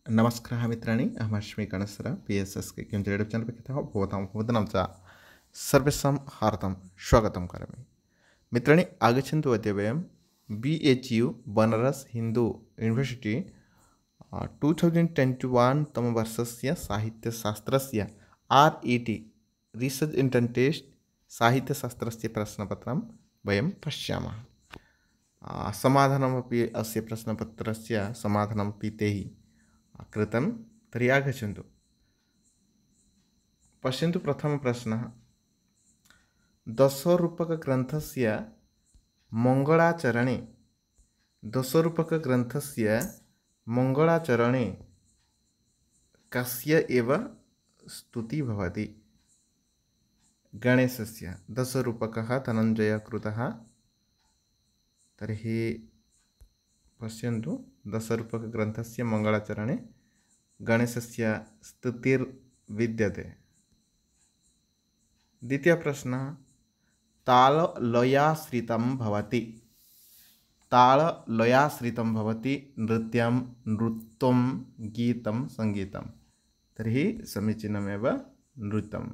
नमस्कारः मित्राणि, अहमस्मि गणेशः PSSK किं यूट्यूब चैनल पक्षतः भवतां च सर्वेषां हार्दं स्वागतं करोमि। मित्राणि आगच्छन्तु अद्य वयं BHU बनारस् हिन्दू यूनिवर्सिटी 2021 तमवर्षस्य साहित्यशास्त्रस्य RET रिसर्च इंटर्न टेस्ट साहित्यशास्त्रस्य प्रश्नपत्रं वयं पश्यामः। समाधानमपि अस्य प्रश्नपत्रस्य समाधानमपि तैः कृतं। तर्हि आगच्छन्तु पश्यन्तु। प्रथमप्रश्नः, दशरूपकग्रन्थस्य मङ्गलाचरणे कस्य एव स्तुतिः भवति? गणेशस्य। दशरूपकः धनञ्जयकृतः। तर्हि पश्यन्तु, दशरूपकग्रन्थस्य मङ्गलाचरणे गणेशस्य स्तुतिर्विद्यते। द्वितीयप्रश्नः, ताललयाश्रितं भवति नृत्यं, नृत्यं, गीतं, सङ्गीतं। तर्हि समीचीनमेव नृत्यं।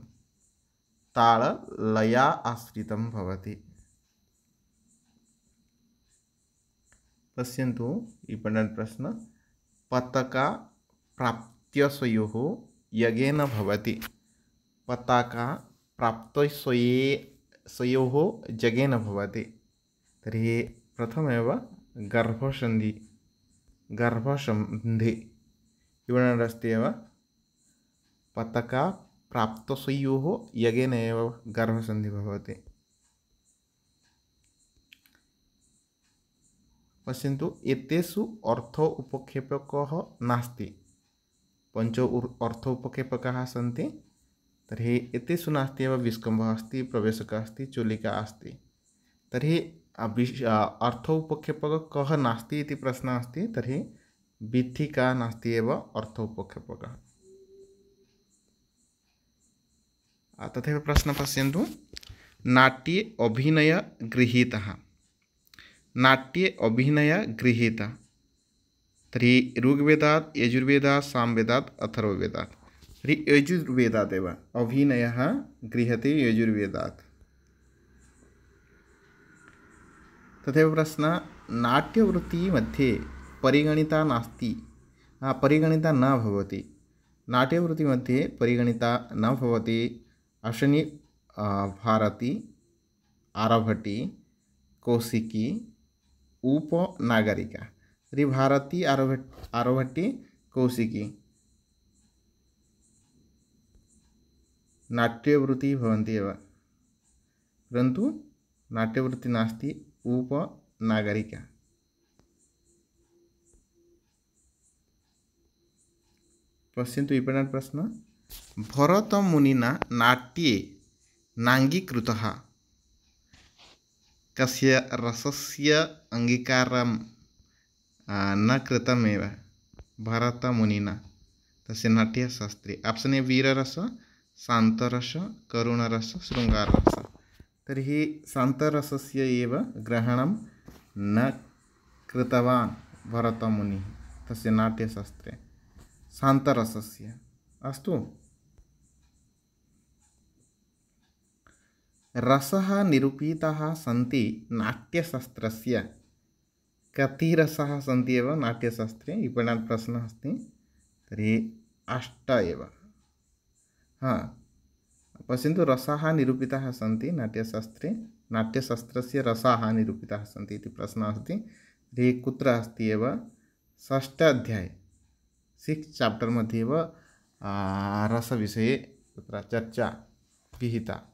ताललया आश्रितं भवति। पश्यन्तु इम्पोर्टेण्ट् प्रश्न, पताका प्राप्त्यस्योः यज्ञेन भवति। पताका प्राप्त्यस्योः यज्ञेन भवति। तर्हि प्रथमेव गर्भसन्धि इम्पोर्टेण्ट् अस्ति एव। पताका प्राप्त्यस्योः यज्ञेन एव गर्भसन्धिः भवति। पश्यन्तु, एतेषु अर्थोपक्षेपकः नास्ति। पञ्च अर्थोपक्षेपकाः सन्ति। तर्हि एतेषु नास्ति एव। विस्कम्भः अस्ति, प्रवेशकः अस्ति, चुलिका अस्ति। तर्हि अर्थोपक्षेपकः कः नास्ति इति प्रश्नः अस्ति। तर्हि वीथिका नास्ति एव अर्थोपक्षेपकः। तथैव प्रश्नः पश्यन्तु, नाट्ये अभिनयः गृहीतः। तर्हि ऋग्वेदात्, यजुर्वेदात्, सामवेदात्, अथर्ववेदात्। तर्हि यजुर्वेदात् एव अभिनयः गृह्यते, यजुर्वेदात्। तथैव प्रश्नः, नाट्यवृत्तिमध्ये परिगणिता न भवति। नाट्यवृत्तिमध्ये परिगणिता न भवति। अश्विनी, भारती, आर्यभट्टी, कौशिकी, उपनागरिका। तर्हि भारती, आर्यभट्टी, कौशिकी नाट्यवृत्तिः भवन्ति एव, परन्तु नाट्यवृत्तिः नास्ति, उपनागरिका। पश्यन्तु इम्पोर्टेण्ट् प्रश्न, भरतमुनिना नाट्ये नाङ्गीकृतः कस्य रसस्य अङ्गीकारं न कृतमेव? भरतमुनिना तस्य नाट्यशास्त्रे। Option A वीररस, शान्तरस, करुणरस, शृङ्गाररस। तर्हि शान्तरसस्य एव ग्रहणं न कृतवान् भरतमुनिः तस्य नाट्यशास्त्रे। शान्तरसस्य। अस्तु, रसः निरूपिताः सन्ति नाट्यशास्त्रस्य। कति रसाः सन्ति एव नाट्यशास्त्रे? इम्पोर्टेण्ट् प्रश्नः अस्ति। तर्हि 8 एव। पश्यन्तु, रसाः निरूपिताः सन्ति नाट्यशास्त्रे। नाट्यशास्त्रस्य रसाः निरूपिताः सन्ति इति प्रश्नः अस्ति। तर्हि कुत्र अस्ति एव? 6 अध्याये, 6 चाप्टर् मध्ये एव रसविषये तत्र चर्चा विहिता।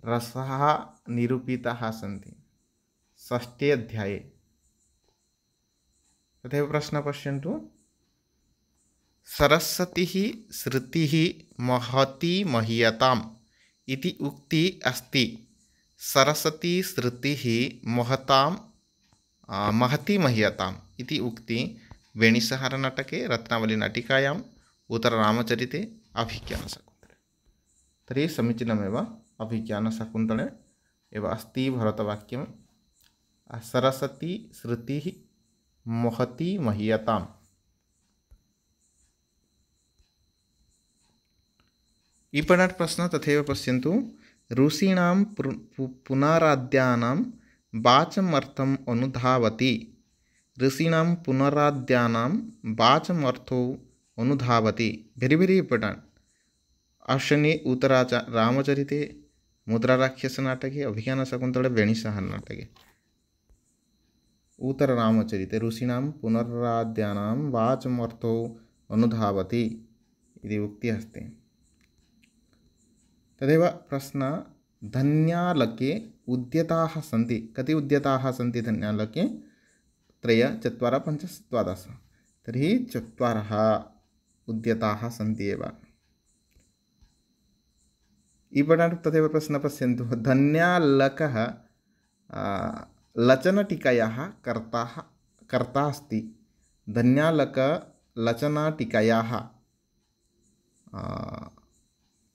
रसाः निरूपिताः सन्ति 6 अध्याये। तथैव प्रश्नः पश्यन्तु, सरस्वतीः श्रुतिः महती महीयताम् इति उक्तिः अस्ति। सरस्वती श्रुतिः महती महीयताम् इति उक्तिः वेणीसहारनाटके, रत्नावलीनाटिकायाम्, उत्तररामचरिते, अभिज्ञानशाकुन्तले। तर्हि समीचीनमेव अभिज्ञानशाकुन्तले एव अस्ति भरतवाक्यं। सरस्वती श्रुतिः महती महीयताम् ईपणात् प्रश्नः तथैव पश्यन्तु। ऋषीणां पुनराद्यानां वाचमर्थम् अनुधावति। ऋषीणां पुनराद्यानां वाचमर्थो अनुधावति। Very very important. Option A रामचरिते, मुद्राराक्षसनाटके, अभिज्ञानशाकुन्तले, वेणीसाहरनाटके। उत्तररामचरिते ऋषीणां पुनराद्यानां वाचमर्थो अनुधावति इति उक्तिः अस्ति। तदेव प्रश्नः, धन्यालके उद्यताः सन्ति। कति उद्यताः सन्ति धन्यालके? 3, 4, 5, 17। तर्हि 4 उद्यताः सन्ति एव। इपणात् तदेव प्रश्नः पश्यन्तु। धन्यालकः लचनटीकायाः कर्ता अस्ति। धन्यालकलचनटीकायाः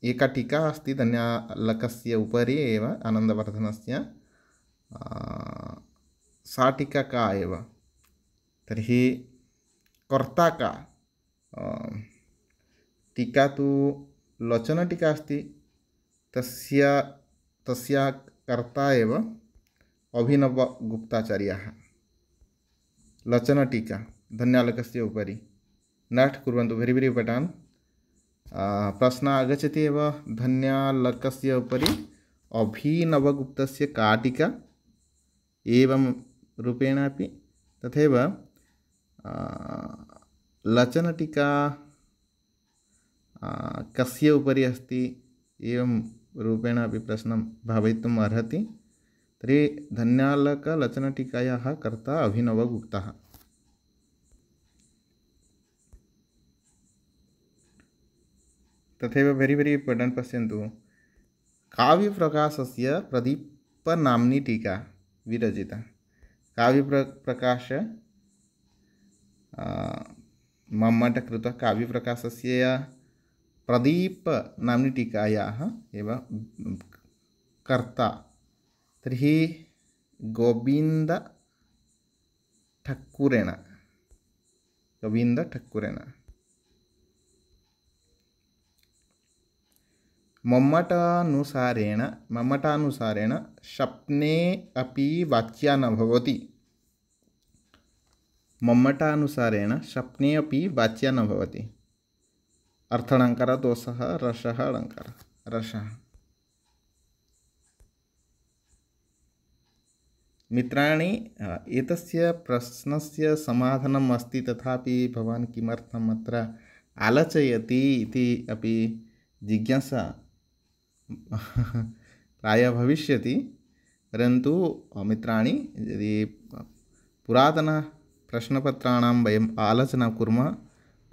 एका टीका अस्ति धन्यालकस्य उपरि एव, आनन्दवर्धनस्य। सा टीका का एव? तर्हि कर्ता का? टीका तु लचनटीका अस्ति, तस्या कर्ता एव अभिनवगुप्ताचार्यः। लचनटीका धन्यालकस्य उपरि। नोट् कुर्वन्तु, वेरी वेरी इम्पोर्टेंट। प्रश्नः आगच्छति एव, धन्यालकस्य उपरि अभिनवगुप्तस्य का टीका, एवं रूपेण अपि। तथैव लचनटीका कस्य उपरि अस्ति, एवं रूपेण अपि प्रश्नं भवितुम् अर्हति। तर्हि धन्यालकलचनटीकायाः कर्ता अभिनवगुप्तः। तथैव वेरी वेरी इम्पोर्टेंट पश्यन्तु। काव्यप्रकाशस्य प्रदीपनाम्नी टीका विरचिता। काव्यप्रकाश मम्मटकृतः काव्यप्रकाशस्य प्रदीपनाम्नी टीकायाः एव कर्ता। तर्हि गोविन्दठक्कुरेण। मम्मटानुसारेण स्वप्ने अपि वाच्या न भवति। मम्मटानुसारेण स्वप्ने अपि वाच्या न भवति। अर्थालङ्कार दोषः, रसः अलङ्कार। रसः। मित्राणि, एतस्य प्रश्नस्य समाधानम् अस्ति, तथापि भवान् किमर्थम् अत्र आलोचयति इति अपि जिज्ञासा प्रायः भविष्यति। परन्तु मित्राणि, यदि पुरातनप्रश्नपत्राणां वयम् आलोचनां कुर्मः,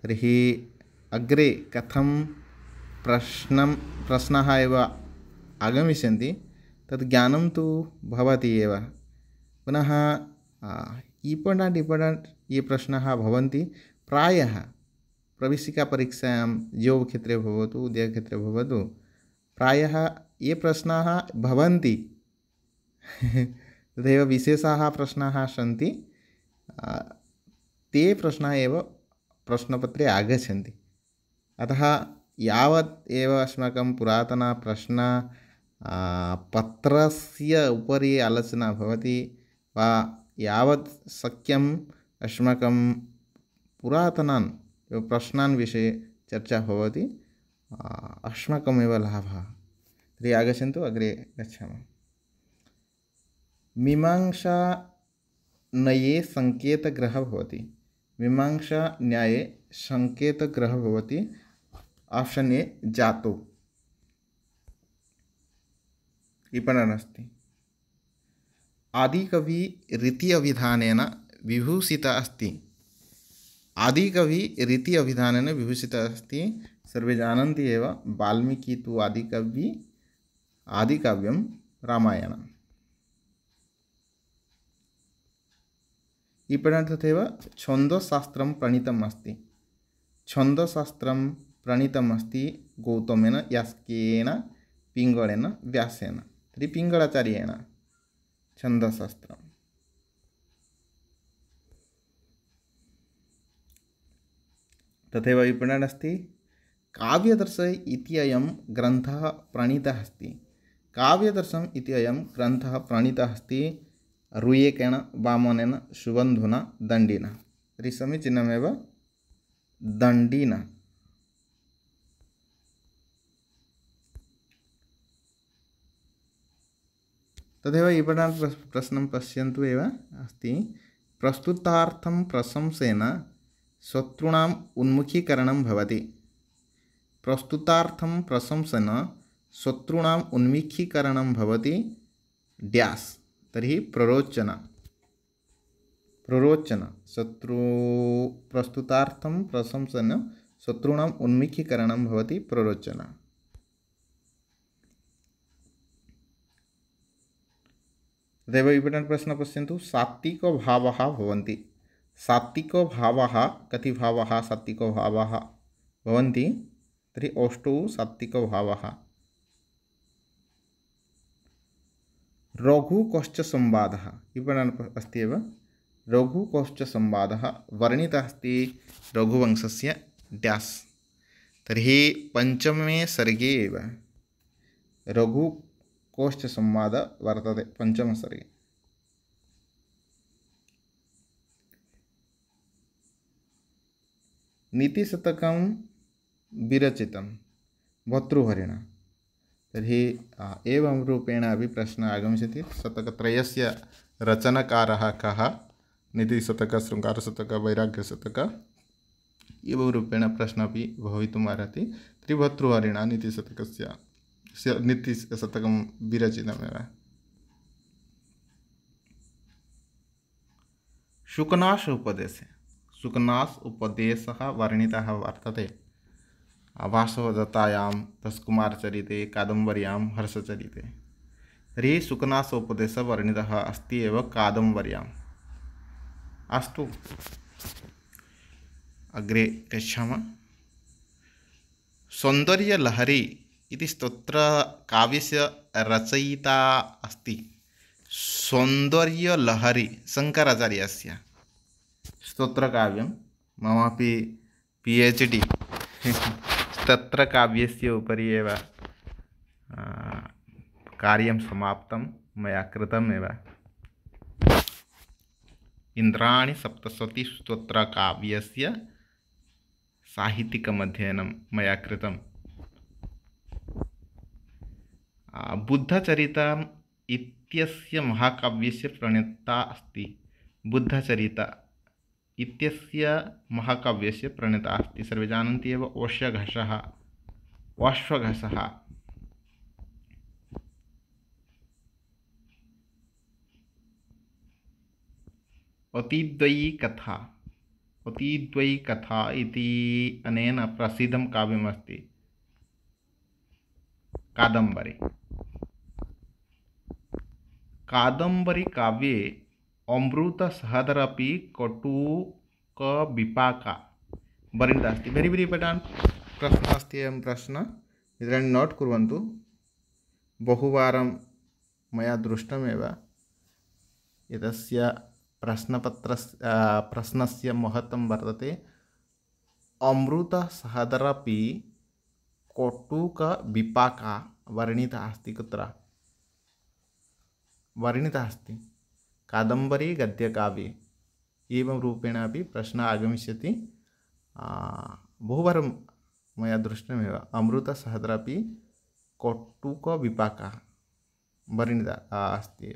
तर्हि अग्रे कथं प्रश्नाः एव आगमिष्यन्ति तद् ज्ञानं तु भवति एव। पुनः इम्पोर्टेण्ट् ये प्रश्नाः भवन्ति, प्रायः प्रवेशिकापरीक्षायां योगक्षेत्रे भवतु, उद्योगक्षेत्रे भवतु, प्रायः ये प्रश्नाः भवन्ति तदेव विशेषाः प्रश्नाः सन्ति, ते प्रश्नाः एव प्रश्नपत्रे आगच्छन्ति। अतः यावत् एव अस्माकं पुरातनप्रश्नपत्रस्य उपरि आलोचना भवति वा यावत् शक्यम् अस्माकं पुरातनान् प्रश्नान् विषये चर्चा भवति, अस्माकमेव लाभः। तर्हि आगच्छन्तु, अग्रे गच्छामः। मीमांसान्याये सङ्केतग्रहः भवति। मीमांसान्याये सङ्केतग्रहः भवति। ऑप्शन ए जातौ। इपणनस्ति। आदिकवि रीति अभिधानेन विभूषितः अस्ति। आदिकवि रीति अभिधानेन विभूषितः अस्ति। सर्वे जानन्ति एव, वाल्मीकि तु आदिकाव्यं रामायणम्। इपणं तथैव छन्दशास्त्रं प्रणीतम् अस्ति। छन्दशास्त्रं प्रणीतम् अस्ति गौतमेन, यास्केन, पिङ्गळेन, व्यासेन। तर्हि पिङ्गळाचार्येण छन्दशास्त्रम्। तथैव विपणन् अस्ति काव्यदर्श इत्ययं ग्रन्थः प्रणीतः अस्ति। काव्यदर्शम् इति अयं ग्रन्थः प्रणीतः अस्ति रुय्यकेण, वामनेन, सुबन्धुना, दण्डिना। तर्हि समीचीनमेव दण्डिना। तदेव इपडान् प्रश्नं पश्यन्तु एव अस्ति। प्रस्तुतार्थं प्रशंसेन शत्रूणाम् उन्मुखीकरणं भवति। प्रस्तुतार्थं प्रशंसेन शत्रूणाम् उन्मुखीकरणं भवति ड्यास्। तर्हि प्ररोचना। प्ररोचना शत्रु प्रस्तुतार्थं प्रशंसेन शत्रूणाम् उन्मुखीकरणं भवति प्ररोचना। तदेव इम्पोर्टेण्ट् प्रश्नः पश्यन्तु। सात्विको भावः भवन्ति। सात्विको भावः कति भावः सात्विको भावः भवन्ति? तर्हि अष्टौ सात्विको भावः। रघुकश्च संवादः इम्पोर्टेण्ट् अस्ति एव। रघुकश्च संवादः वर्णितः अस्ति रघुवंशस्य ड्यास्। तर्हि पञ्चमे सर्गे एव रघुकश्च संवादः वर्तते, पञ्चमसर्गे। नीतिशतकं विरचितं भर्तृहरिणा। तर्हि एवं रूपेण अपि प्रश्नः आगमिष्यति। शतकत्रयस्य रचनकारः कः? नीतिशतक, शृङ्गारशतक, वैराग्यशतक, एवं रूपेण प्रश्नः अपि भवितुम् अर्हति। तर्हि भर्तृहरिणा नीतिशतकं विरचितमेव। शुकनास उपदेशे। शुकनास उपदेशः वर्णितः वर्तते वासवदत्तायां, तस्कुमारचरिते, कादम्बर्यां, हर्षचरिते। तर्हि शुकनासोपदेशः वर्णितः अस्ति एव कादम्बर्याम्। अस्तु, अग्रे गच्छामः। सौन्दर्यलहरी इति स्तोत्रकाव्यस्य रचयिता अस्ति। सौन्दर्यलहरी शङ्कराचार्यस्य स्तोत्रकाव्यं। ममापि PhD स्तोत्रकाव्यस्य उपरि एव कार्यं समाप्तं मया कृतमेव। इन्द्राणि सप्तशती स्तोत्रकाव्यस्य साहित्यिकमध्ययनं मया कृतं। बुद्धचरितम् इत्यस्य महाकाव्यस्य प्रणेता अस्ति। बुद्धचरित इत्यस्य महाकाव्यस्य प्रणेता अस्ति। सर्वे जानन्ति एव अश्वघोषः। अश्वघोषः अतिद्वयी कथा। अतिद्वयी कथा इति अनेन प्रसिद्धं काव्यमस्ति कादम्बरी। कादम्बरी काव्ये अमृतसहस्रपि कटुकविपाका वर्णिता अस्ति। वेरि वेरि इम्पोर्टेण्ट् प्रश्नः अस्ति। अयं प्रश्नः इदानीं नोट् कुर्वन्तु। बहुवारं मया दृष्टमेव। एतस्य प्रश्नस्य महत्त्वं वर्तते अमृतसहस्रपि कटुकविपाका वर्णिता अस्ति। कुत्र वर्णिता अस्ति? कादम्बरी गद्यकाव्ये। एवं रूपेण अपि प्रश्नः आगमिष्यति। बहुवारं मया दृष्टमेव। अमृतसहस्रपि कटुकविपाका वर्णिता अस्ति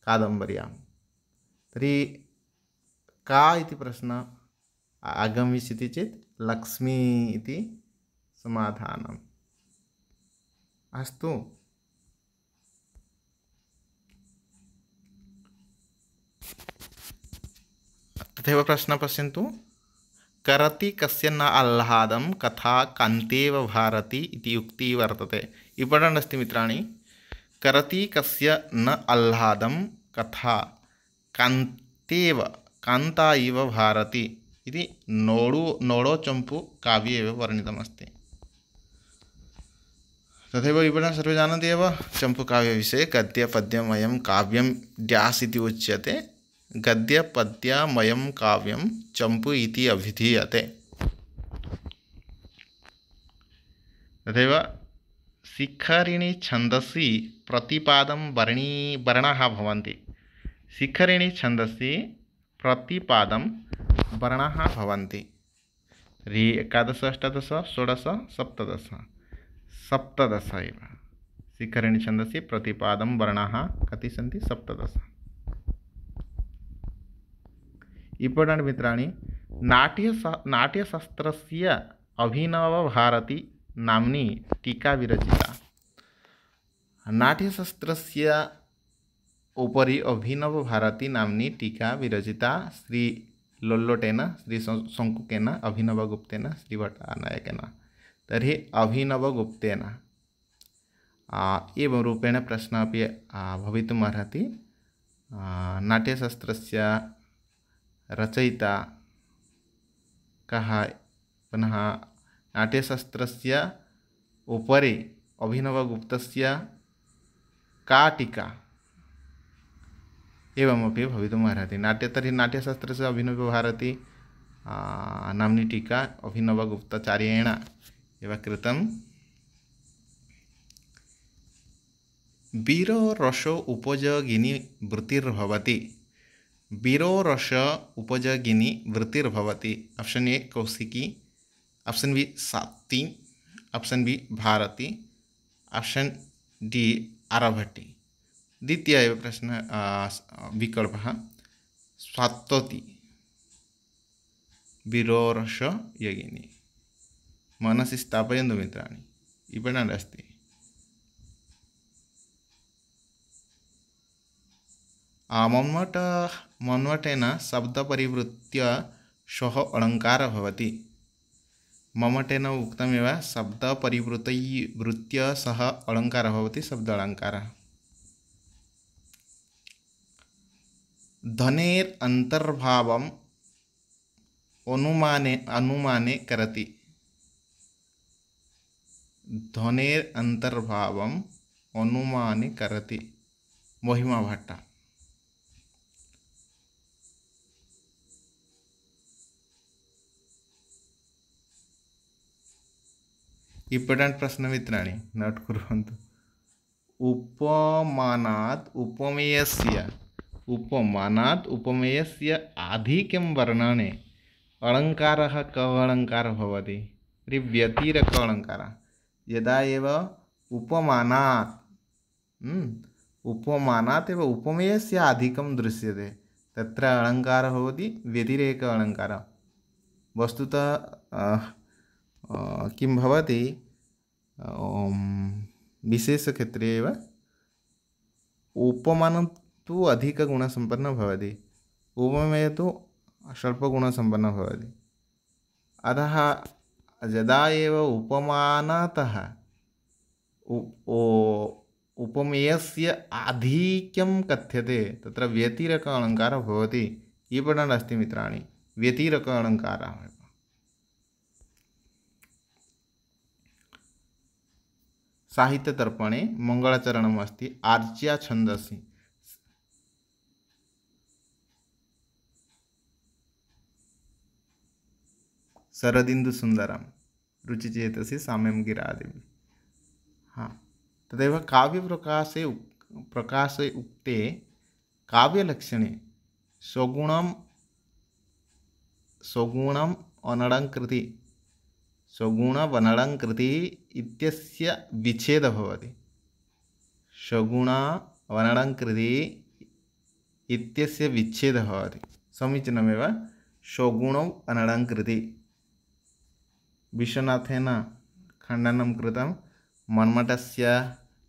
कादम्बर्यां। तर्हि का इति प्रश्नः आगमिष्यति चेत् लक्ष्मी इति समाधानम्। अस्तु, तथैव प्रश्नः पश्यन्तु। करति कस्य न आह्लादं कथा कान्तेव भारती इति उक्तिः वर्तते। इम्पोर्टेण्ट् अस्ति मित्राणि। करति कस्य न आह्लादं कथा कान्तेव कान्ता इव भारती इति नोडोचम्पू काव्ये एव वर्णितमस्ति। तथैव इम्पोर्टेण्ट् सर्वे जानन्ति एव चम्पूकाव्यविषये। गद्यपद्यमयं काव्यं ड्यास् इति उच्यते। गद्यपद्यमयं काव्यं चम्पू इति अभिधीयते। तथैव शिखरिणी छन्दसि प्रतिपादं वर्णाः भवन्ति। शिखरिणी छन्दसि प्रतिपादं वर्णाः भवन्ति। तर्हि एकादश अष्टादश षोडश सप्तदश सप्तदश एव शिखरिणी छन्दसि प्रतिपादं वर्णाः कति सन्ति? सप्तदश। इम्पोर्टेण्ट् मित्राणि, नाट्यशास्त्रस्य अभिनवभारती नाम्नी टीका विरचिता। नाट्यशास्त्रस्य उपरि अभिनवभारती नाम्नी टीका विरचिता श्री लोल्लोटेन, श्री शङ्कुकेन, अभिनवगुप्तेन, श्रीभट्टनायकेन। तर्हि अभिनवगुप्तेन एवं रूपेण प्रश्नः अपि भवितुम् अर्हति। नाट्यशास्त्रस्य रचयिता कः? पुनः नाट्यशास्त्रस्य उपरि अभिनवगुप्तस्य का टीका एवमपि भवितुम् अर्हति। तर्हि नाट्यशास्त्रस्य अभिनवभारती नाम्नी टीका अभिनवगुप्ताचार्येण एव कृतं। वीररसो उपयोगिनी वृत्तिर्भवति। वीररस उपयोगिनी वृत्तिर्भवति। ऑप्शन ए कौशिकी, ऑप्शन बी सात्ती, ऑप्शन बी भारती, ऑप्शन डी आर्यभट्टी। द्वितीय एव प्रश्न विकल्पः सात्वती। वीररस योगिनी मनसि स्थापयन्तु मित्राणि, इम्पोर्टेण्ट् अस्ति। मम्मटेन शब्दपरिवृत्य सः अलङ्कारः भवति। मम्मटेन उक्तमेव, शब्दपरिवृत्य सः अलङ्कारः भवति, शब्द अलङ्कारः। ध्वनेर् अन्तर्भावम् अनुमाने करति। ध्वनेर् अन्तर्भावम् अनुमाने करति, महिमा भट्ट। इम्पोर्टेण्ट् प्रश्न मित्राणि, नोट् कुर्वन्तु। उपमानात् उपमेयस्य आधिक्यं वर्णने अलङ्कारः कः अलङ्कारः भवति? तर्हि व्यतिरेक अलङ्कारः। यदा एव उपमानात् एव उपमेयस्य आधिक्यं दृश्यते, तत्र अलङ्कारः भवति व्यतिरेक अलङ्कारः। वस्तुतः किं भवति, विशेषक्षेत्रे एव उपमानं तु अधिकगुणसम्पन्नं भवति, उपमेयः तु स्वल्पगुणसम्पन्नं भवति। अतः यदा एव उपमानतः उपमेयस्य आधिक्यं कथ्यते, तत्र व्यतिरेक अलङ्कारः भवति। इम्पोर्टेण्ट् अस्ति मित्राणि, व्यतिरेक अलङ्कारः। साहित्यदर्पणे मङ्गलाचरणम् अस्ति। आर्च्या छन्दसि शरदिन्दुसुन्दरं, रुचिचेतसि साम्यं गिरादेवी। तदेव काव्यप्रकाशे उक्ते काव्यलक्षणे स्वगुणम् अनडङ्कृति स्वगुणवनडङ्कृति इत्यस्य विच्छेदः भवति। स्वगुणवनडङ्कृति इत्यस्य विच्छेदः भवति। समीचीनमेव, स्वगुणौ अनडङ्कृति। विश्वनाथेन खण्डनं कृतं। मन्मथस्य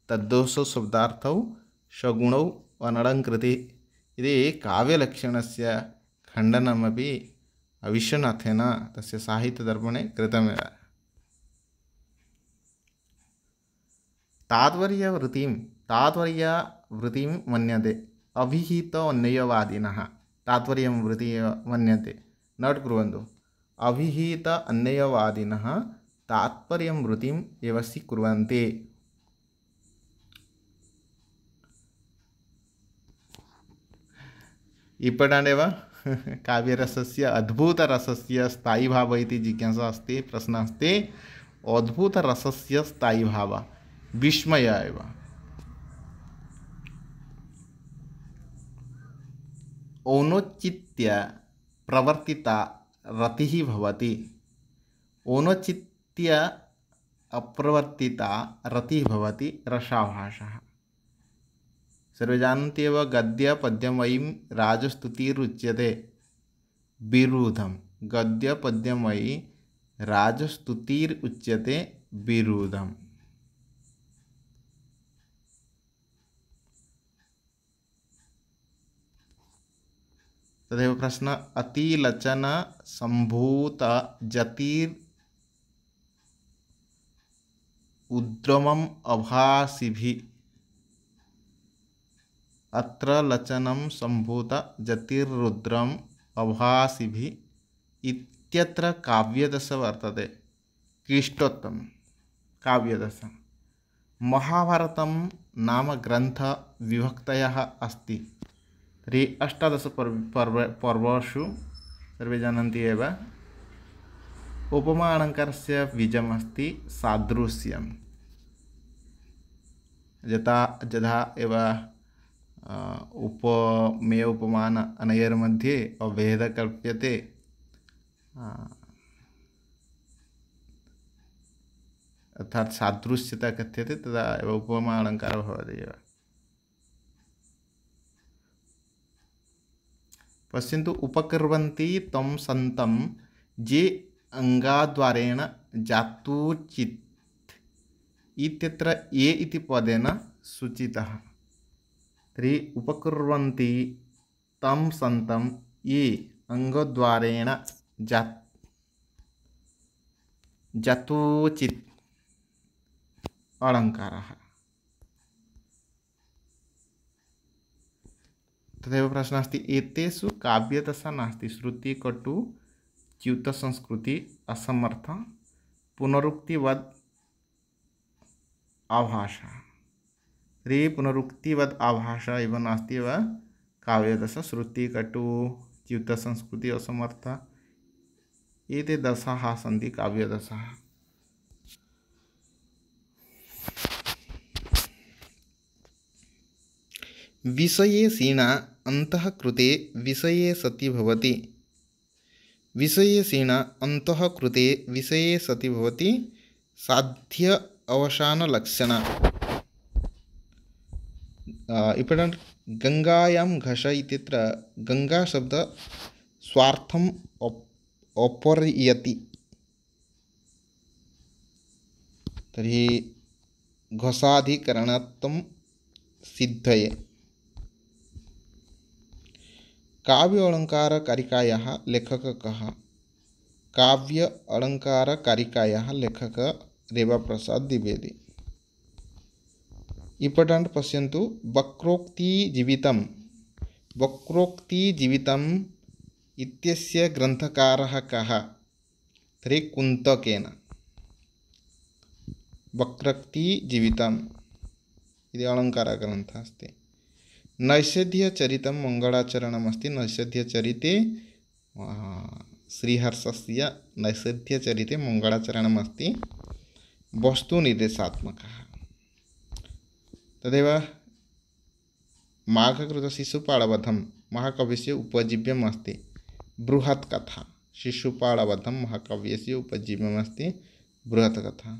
तद्दोषौ शब्दार्थौ स्वगुणौ अनडङ्कृति इति काव्यलक्षणस्य खण्डनमपि विश्वनाथेन तस्य साहित्यदर्पणे कृतमेव। तात्पर्यवृत्तिं मन्यते अभिहित अन्वयवादिनः। तात्पर्यं वृत्तिः मन्यते, नोट् कुर्वन्तु। अभिहित अन्वयवादिनः तात्पर्यं वृत्तिम् एव स्वीकुर्वन्ति। इम्पोर्टेण्ट् एव। काव्यरसस्य अद्भुतरसस्य स्थायीभावः इति जिज्ञासा अस्ति, प्रश्नः अस्ति। अद्भुतरसस्य स्थायीभावः विस्मय एव। औनचित्य प्रवर्तिता रतिः भवति। औनचित्य अप्रवर्तिता रतिः भवति रसाभासः। सर्वे जानन्ति एव गद्य पद्यमयीं राजस्तुतिरुच्यते विरुधं। गद्य पद्यमयी राजस्तुतिरुच्यते विरुधम्। तदेव प्रश्न अतिलचन संभूत जतिर उद्रमम अभासिभिः। अत्र लचनं संभूत जतिरुद्रम अभासिभिः इत्यत्र काव्यदश वर्तते। क्लिष्टोत्तम काव्यदश। महाभारतं नाम ग्रन्थ विभक्तयः अस्ति। तर्हि 18 पर्वसु सर्वे जानन्ति एव उपमा अलङ्कारस्य बीजमस्ति सादृश्यं। यथा एव उपमेय उपमान अनयोर्मध्ये अभेदः कल्प्यते, अर्थात् सादृश्यता कथ्यते, तदा एव उपमा अलङ्कारः भवति एव। पश्यन्तु, उपकुर्वन्ति तं सन्तं ये अङ्गाद्वारेण जातुचित् इत्यत्र ये इति पदेन सूचितः। तर्हि उपकुर्वन्ति तं सन्तं ये अङ्गद्वारेण जातुचित् अलङ्कारः। तदेव प्रश्नः अस्ति, एतेषु काव्यदशा नास्ति। श्रुति कटु च्युत संस्कृति असमर्थ पुनरुक्तिवद् आभाषा। तर्हि पुनरुक्तिवद् आभाषा एव नास्ति एव काव्यदशा। श्रुति कटु च्युत संस्कृति असमर्थ एते दशाः सन्ति काव्यदशाः। विषयेषीणा अन्तःकृते विषये सति भवति। विषयेषीणा अन्तःकृते विषये सति भवति साध्य अवसानलक्षणा। इम्पोर्टेण्ट्, गङ्गायां घष इत्यत्र गङ्गा शब्द स्वार्थम् अपरयति। तर्हि घसाधिकरणत्वं सिद्धये। काव्य अलङ्कारकारिकायाः लेखकः कः? काव्य अलङ्कारकारिकायाः लेखकः रेवाप्रसाद द्विवेदी। इम्पोर्टेण्ट्, पश्यन्तु, वक्रोक्तिजीवितं। वक्रोक्तिजीवितम् इत्यस्य ग्रन्थकारः कः? तर्हि कुन्तकेन। वक्रोक्तिजीवितम् इति अलङ्कारग्रन्थः अस्ति। नैषधीयचरितं मङ्गलाचरणमस्ति। नैषधीयचरिते श्रीहर्षस्य नैषधीयचरिते मङ्गलाचरणमस्ति वस्तुनिर्देशात्मकः। तदेव माघकृतशिशुपालवधं महाकव्यस्य उपजीव्यम् अस्ति। बृहत्कथा। शिशुपालवधं महाकव्यस्य उपजीव्यम् अस्ति बृहत्कथा।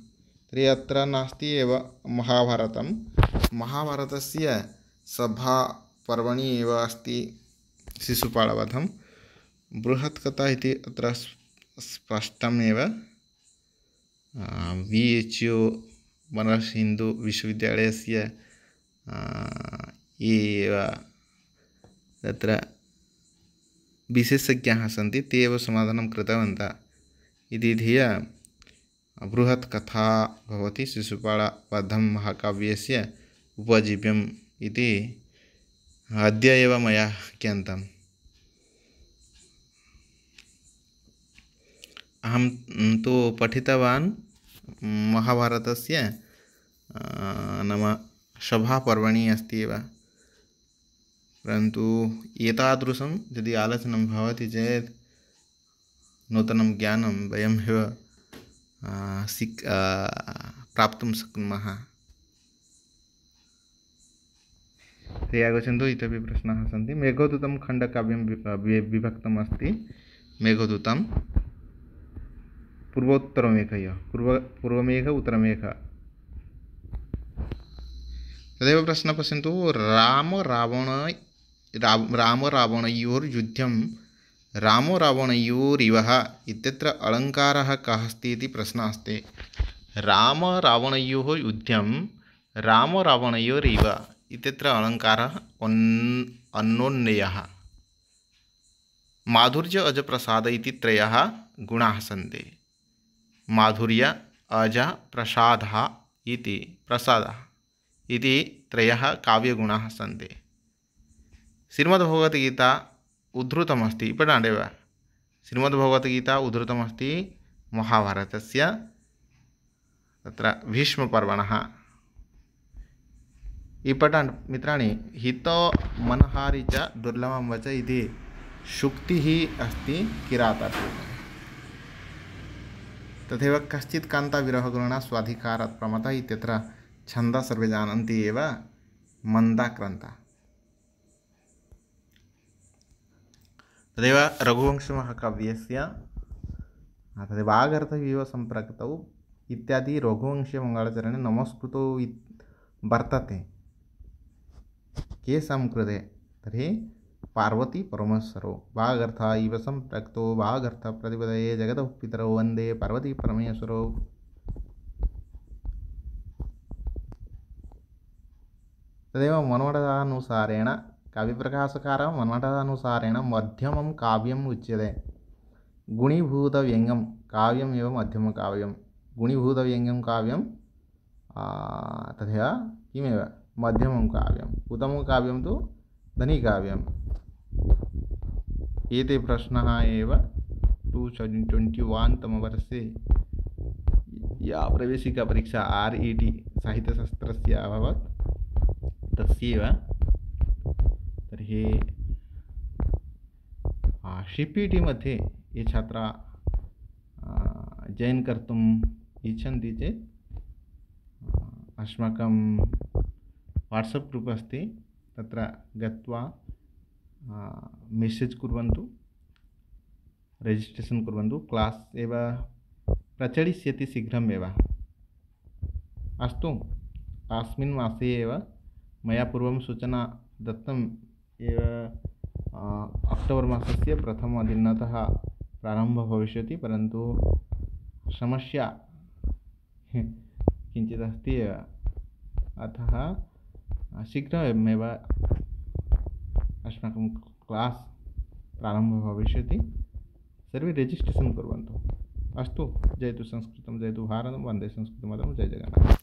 तर्हि अत्र नास्ति एव महाभारतं। महाभारतस्य सभापर्वणि एव अस्ति शिशुपालवधं। बृहत्कथा इति अत्र स्पष्टमेव। VHU बनारस् हिन्दू विश्वविद्यालयस्य ये एव तत्र विशेषज्ञाः सन्ति, ते एव समाधानं कृतवन्तः इति धिया बृहत्कथा भवति शिशुपालवधं महाकाव्यस्य उपजीव्यम् इति अद्य एव मया ज्ञातम्। अहं तु पठितवान् महाभारतस्य नाम सभापर्वणि अस्ति एव, परन्तु एतादृशं यदि आलोचनं भवति चेत् नूतनं ज्ञानं वयमेव प्राप्तुं शक्नुमः। ते आगच्छन्तु, इतोपि प्रश्नाः सन्ति। मेघदूतं खण्डकाव्यं विभक्तम् अस्ति। मेघदूतं पूर्वोत्तरमेघयोः, पूर्वमेघ उत्तरमेघ। तदेव प्रश्नः पश्यन्तु। रामरावणयोर्युद्धं रामरावणयोरिवः इत्यत्र अलङ्कारः कः अस्ति इति प्रश्नः अस्ति। रामरावणयोः युद्धं रामरावणयोरिव इत्यत्र अलङ्कारः अन्योन्यः। माधुर्य अजप्रसाद इति त्रयः गुणाः सन्ति। माधुर्य अज प्रसादः इति त्रयः काव्यगुणाः सन्ति। श्रीमद्भगवद्गीता उद्धृतमस्ति पठाण्डेव। श्रीमद्भगवद्गीता उद्धृतमस्ति महाभारतस्य तत्र भीष्मपर्वणः। इपठाण् मित्राणि, हितो मनहारि च दुर्लभं वच इति सूक्तिः अस्ति किरातार्जुनीये। तथैव कश्चित् कान्ताविरहगुणा स्वाधिकारात् प्रमथः इत्यत्र छन्दः सर्वे जानन्ति एव, मन्दाक्रान्ता। तदेव रघुवंशमहाकाव्यस्य तदेव वागर्थविव सम्पृक्तौ इत्यादि रघुवंशमङ्गलाचरणे नमस्कृतौ वर्तते। केषां कृते? तर्हि पार्वती परमेश्वरौ वागर्थ इव सम्पृक्तौ वागर्थ प्रतिपदये जगतः पितरौ वन्दे पार्वती परमेश्वरौ। तदेव मन्मथानुसारेण काव्यप्रकाशकारः मन्मथानुसारेण मध्यमं काव्यम् उच्यते। गुणीभूतव्यङ्ग्यं काव्यम् एव मध्यमं काव्यं। गुणीभूतव्यङ्ग्यं काव्यं तथैव किमेव मध्यमं काव्यम्। उत्तमं काव्यं तु धनिकाव्यम्। एते प्रश्नाः एव 2021 तमवर्षे या प्रवेशिकापरीक्षा RET साहित्यशास्त्रस्य अभवत् तस्यैव। तर्हि CPT मध्ये ये छात्राः जॉइन कर्तुम् इच्छन्ति चेत् अस्माकं वाट्सप् ग्रूप् अस्ति, तत्र गत्वा मेसेज् कुर्वन्तु, रेजिस्ट्रेशन् कुर्वन्तु। क्लास् एव प्रचलिष्यति शीघ्रमेव। अस्तु, अस्मिन् मासे एव मया पूर्वं सूचना दत्तम् एव। अक्टोबर् मासस्य प्रथमदिनतः प्रारम्भः भविष्यति, परन्तु समस्या किञ्चित् अस्ति एव, अतः शीघ्रमेव अस्माकं क्लास् प्रारम्भः भविष्यति। सर्वे रेजिस्ट्रेशन् कुर्वन्तु। अस्तु, जयतु संस्कृतं, जयतु भारतं, वन्दे संस्कृतमातरं, जय जगन्नाथ।